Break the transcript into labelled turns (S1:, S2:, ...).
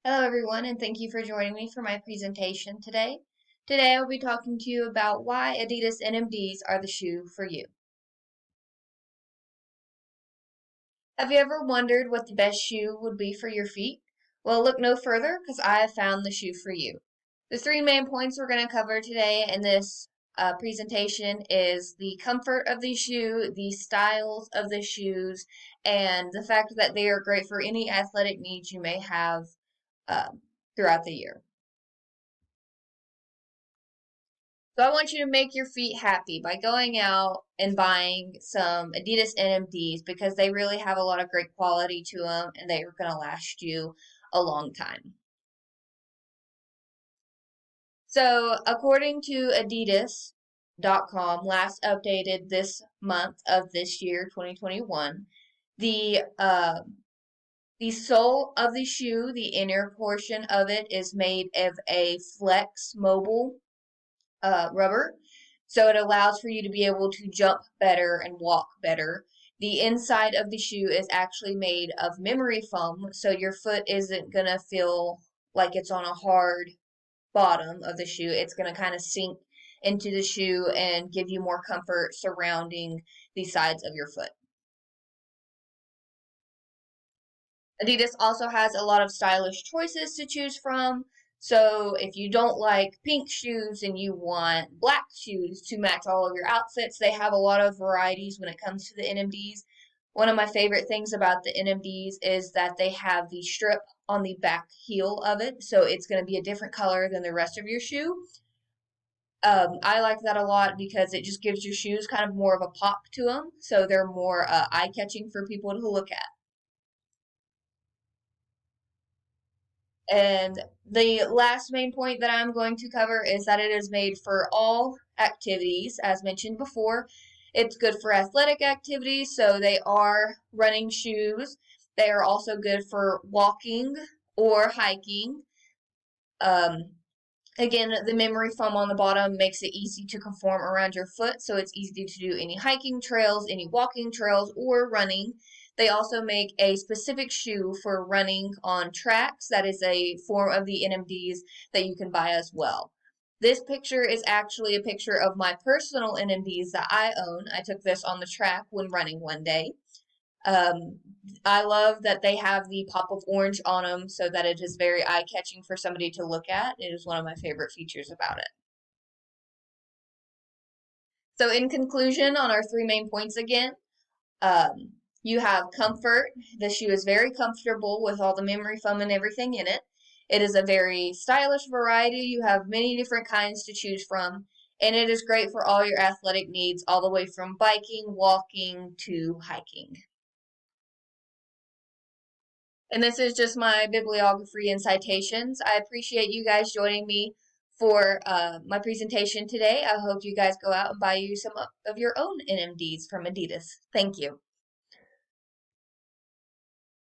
S1: Hello everyone, and thank you for joining me for my presentation today. Today I'll be talking to you about why Adidas NMD'S are the shoe for you. Have you ever wondered what the best shoe would be for your feet? Well, look no further because I have found the shoe for you. The three main points we're going to cover today in this presentation is the comfort of the shoe, the styles of the shoes, and the fact that they are great for any athletic needs you may have throughout the year. So I want you to make your feet happy by going out and buying some Adidas NMDs because they really have a lot of great quality to them and they are going to last you a long time. So according to Adidas.com, last updated this month of this year, 2021, the sole of the shoe, the inner portion of it, is made of a flex mobile rubber. So it allows for you to be able to jump better and walk better. The inside of the shoe is actually made of memory foam, so your foot isn't going to feel like it's on a hard bottom of the shoe. It's going to kind of sink into the shoe and give you more comfort surrounding the sides of your foot. Adidas also has a lot of stylish choices to choose from. So if you don't like pink shoes and you want black shoes to match all of your outfits, they have a lot of varieties when it comes to the NMDs. One of my favorite things about the NMDs is that they have the strip on the back heel of it, so it's going to be a different color than the rest of your shoe. I like that a lot because it just gives your shoes kind of more of a pop to them, so they're more eye-catching for people to look at. And the last main point that I'm going to cover is that it is made for all activities, as mentioned before. It's good for athletic activities, so they are running shoes. They are also good for walking or hiking. Um, Again, the memory foam on the bottom makes it easy to conform around your foot, so it's easy to do any hiking trails, any walking trails, or running. They also make a specific shoe for running on tracks. That is a form of the NMDs that you can buy as well. This picture is actually a picture of my personal NMDs that I own. I took this on the track when running one day. Um, I love that they have the pop of orange on them so that it is very eye-catching for somebody to look at. It is one of my favorite features about it. So in conclusion, on our three main points again, you have comfort. The shoe is very comfortable with all the memory foam and everything in it. It is a very stylish variety. You have many different kinds to choose from, and it is great for all your athletic needs, all the way from biking, walking, to hiking. And this is just my bibliography and citations. I appreciate you guys joining me for my presentation today. I hope you guys go out and buy you some of your own NMDs from Adidas. Thank you.